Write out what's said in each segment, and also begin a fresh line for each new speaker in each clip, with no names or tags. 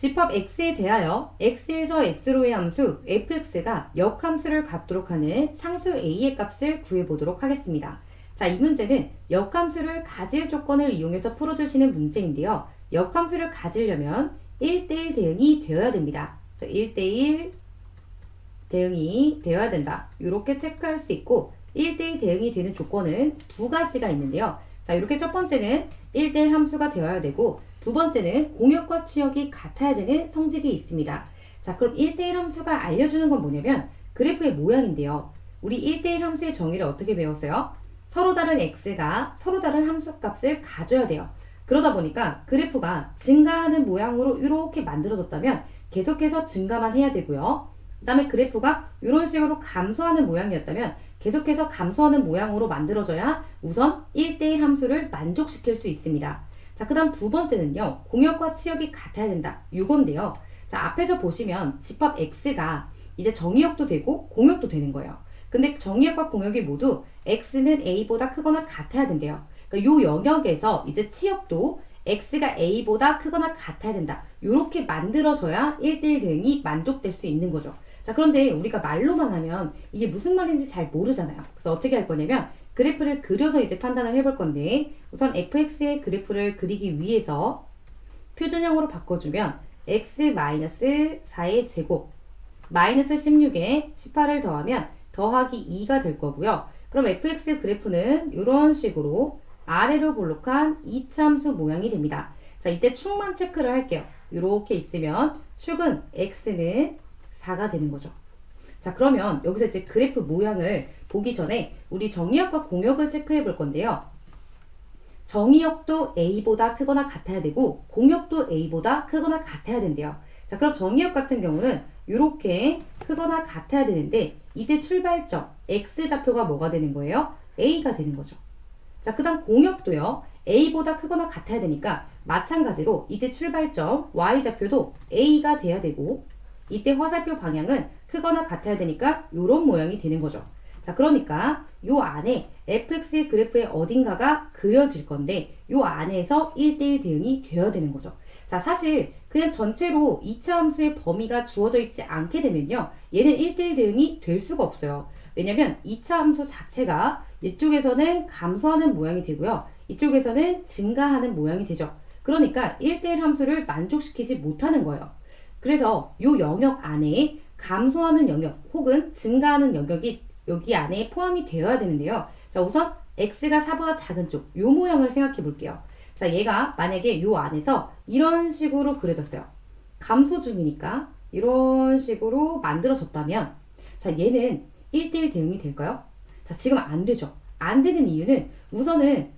집합 x에 대하여 x에서 x로의 함수 fx가 역함수를 갖도록 하는 상수 a의 값을 구해보도록 하겠습니다. 자, 이 문제는 역함수를 가질 조건을 이용해서 풀어주시는 문제인데요. 역함수를 가지려면 1대1 대응이 되어야 됩니다. 자, 1대1 대응이 되어야 된다. 이렇게 체크할 수 있고 1대1 대응이 되는 조건은 두 가지가 있는데요. 자, 이렇게 첫 번째는 1대1 함수가 되어야 되고 두 번째는 공역과 치역이 같아야 되는 성질이 있습니다. 자, 그럼 1대1 함수가 알려주는 건 뭐냐면 그래프의 모양인데요. 우리 1대1 함수의 정의를 어떻게 배웠어요? 서로 다른 x가 서로 다른 함수값을 가져야 돼요. 그러다 보니까 그래프가 증가하는 모양으로 이렇게 만들어졌다면 계속해서 증가만 해야 되고요. 그 다음에 그래프가 이런 식으로 감소하는 모양이었다면 계속해서 감소하는 모양으로 만들어져야 우선 1대1 함수를 만족시킬 수 있습니다. 자, 그 다음 두 번째는요. 공역과 치역이 같아야 된다. 이건데요. 자, 앞에서 보시면 집합 x가 이제 정의역도 되고 공역도 되는 거예요. 근데 정의역과 공역이 모두 x는 a보다 크거나 같아야 된대요. 그러니까 요 영역에서 이제 치역도 x가 a보다 크거나 같아야 된다. 이렇게 만들어져야 1대1 대응이 만족될 수 있는 거죠. 자, 그런데 우리가 말로만 하면 이게 무슨 말인지 잘 모르잖아요. 그래서 어떻게 할 거냐면 그래프를 그려서 이제 판단을 해볼 건데 우선 fx의 그래프를 그리기 위해서 표준형으로 바꿔주면 x-4의 제곱 마이너스 16에 18을 더하면 더하기 2가 될 거고요. 그럼 fx 그래프는 이런 식으로 아래로 볼록한 이차함수 모양이 됩니다. 자, 이때 축만 체크를 할게요. 이렇게 있으면 축은 x는 4가 되는 거죠. 자, 그러면 여기서 이제 그래프 모양을 보기 전에 우리 정의역과 공역을 체크해 볼 건데요. 정의역도 a보다 크거나 같아야 되고 공역도 a보다 크거나 같아야 된대요. 자, 그럼 정의역 같은 경우는 이렇게 크거나 같아야 되는데 이때 출발점 x좌표가 뭐가 되는 거예요? a가 되는 거죠. 자, 그 다음 공역도요. a보다 크거나 같아야 되니까 마찬가지로 이때 출발점 y좌표도 a가 돼야 되고 이때 화살표 방향은 크거나 같아야 되니까 이런 모양이 되는 거죠. 자, 그러니까 요 안에 fx의 그래프의 어딘가가 그려질 건데 요 안에서 1대1 대응이 되어야 되는 거죠. 자, 사실 그냥 전체로 2차 함수의 범위가 주어져 있지 않게 되면요. 얘는 1대1 대응이 될 수가 없어요. 왜냐면 2차 함수 자체가 이쪽에서는 감소하는 모양이 되고요. 이쪽에서는 증가하는 모양이 되죠. 그러니까 1대1 함수를 만족시키지 못하는 거예요. 그래서 이 영역 안에 감소하는 영역 혹은 증가하는 영역이 여기 안에 포함이 되어야 되는데요. 자, 우선 x가 4보다 작은 쪽 이 모양을 생각해 볼게요. 자, 얘가 만약에 이 안에서 이런 식으로 그려졌어요. 감소 중이니까 이런 식으로 만들어졌다면 자, 얘는 1대1 대응이 될까요? 자, 지금 안 되죠. 안 되는 이유는 우선은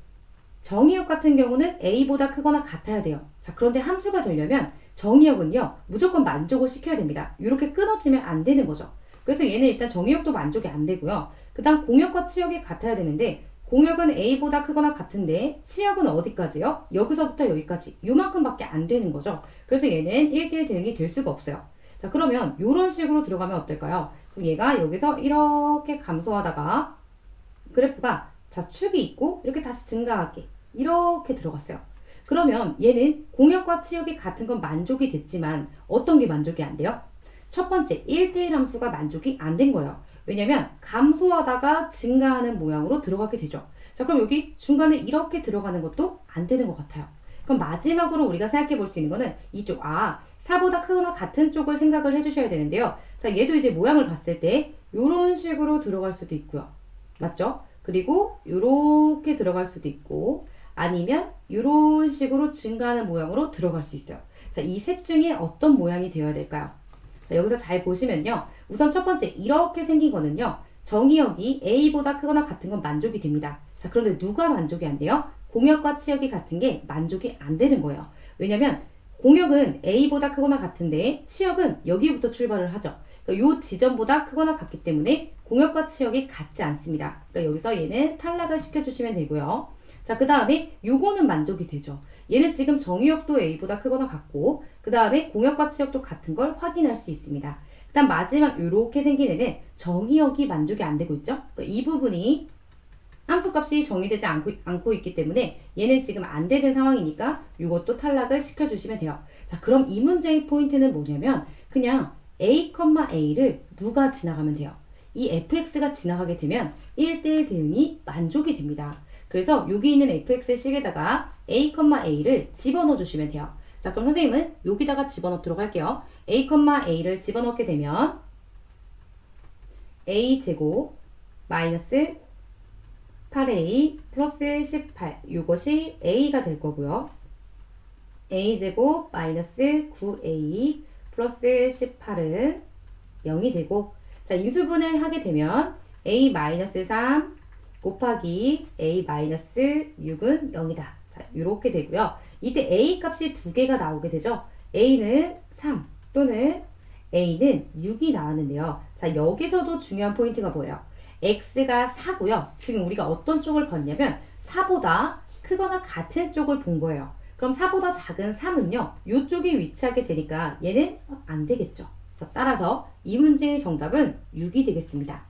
정의역 같은 경우는 a보다 크거나 같아야 돼요. 자, 그런데 함수가 되려면 정의역은요 무조건 만족을 시켜야 됩니다. 이렇게 끊어지면 안 되는 거죠. 그래서 얘는 일단 정의역도 만족이 안 되고요. 그 다음 공역과 치역이 같아야 되는데 공역은 a보다 크거나 같은데 치역은 어디까지요? 여기서부터 여기까지 요만큼밖에 안 되는 거죠. 그래서 얘는 1대1 대응이 될 수가 없어요. 자, 그러면 이런 식으로 들어가면 어떨까요? 그럼 얘가 여기서 이렇게 감소하다가 그래프가 자, 축이 있고 이렇게 다시 증가하게 이렇게 들어갔어요. 그러면 얘는 공역과 치역이 같은 건 만족이 됐지만 어떤 게 만족이 안 돼요? 첫 번째 1대1 함수가 만족이 안 된 거예요. 왜냐면 감소하다가 증가하는 모양으로 들어가게 되죠. 자, 그럼 여기 중간에 이렇게 들어가는 것도 안 되는 것 같아요. 그럼 마지막으로 우리가 생각해 볼 수 있는 거는 이쪽 4보다 크거나 같은 쪽을 생각을 해주셔야 되는데요. 자, 얘도 이제 모양을 봤을 때 이런 식으로 들어갈 수도 있고요. 맞죠? 그리고 이렇게 들어갈 수도 있고 아니면 이런 식으로 증가하는 모양으로 들어갈 수 있어요. 자, 이 셋 중에 어떤 모양이 되어야 될까요? 자, 여기서 잘 보시면요. 우선 첫 번째 이렇게 생긴 거는요. 정의역이 a보다 크거나 같은 건 만족이 됩니다. 자, 그런데 누가 만족이 안 돼요? 공역과 치역이 같은 게 만족이 안 되는 거예요. 왜냐면 공역은 a보다 크거나 같은데 치역은 여기부터 출발을 하죠. 그러니까 요 지점보다 크거나 같기 때문에 공역과 치역이 같지 않습니다. 그러니까 여기서 얘는 탈락을 시켜주시면 되고요. 자, 그 다음에 요거는 만족이 되죠. 얘는 지금 정의역도 a보다 크거나 같고 그 다음에 공역과 치역도 같은 걸 확인할 수 있습니다. 그 다음 마지막 이렇게 생긴 애는 정의역이 만족이 안 되고 있죠. 그러니까 이 부분이 함수값이 정의되지 않고 있기 때문에 얘는 지금 안 되는 상황이니까 이것도 탈락을 시켜주시면 돼요. 자, 그럼 이 문제의 포인트는 뭐냐면 그냥 a, a를 누가 지나가면 돼요. 이 fx가 지나가게 되면 1대1 대응이 만족이 됩니다. 그래서 여기 있는 fx식에다가 a, a를 집어넣어 주시면 돼요. 자, 그럼 선생님은 여기다가 집어넣도록 할게요. a, a를 집어넣게 되면 a제곱 마이너스 8a 플러스 18 이것이 a가 될 거고요. a제곱 마이너스 9a 플러스 18은 0이 되고, 자, 인수분해 하게 되면 a 마이너스 3 곱하기 a 마이너스 6은 0이다. 자, 이렇게 되고요. 이때 a 값이 두 개가 나오게 되죠. a는 3 또는 a는 6이 나왔는데요. 자, 여기서도 중요한 포인트가 뭐예요? x가 4고요. 지금 우리가 어떤 쪽을 봤냐면 4보다 크거나 같은 쪽을 본 거예요. 그럼 4보다 작은 3은요. 이쪽에 위치하게 되니까 얘는 안 되겠죠. 그래서 따라서 이 문제의 정답은 6이 되겠습니다.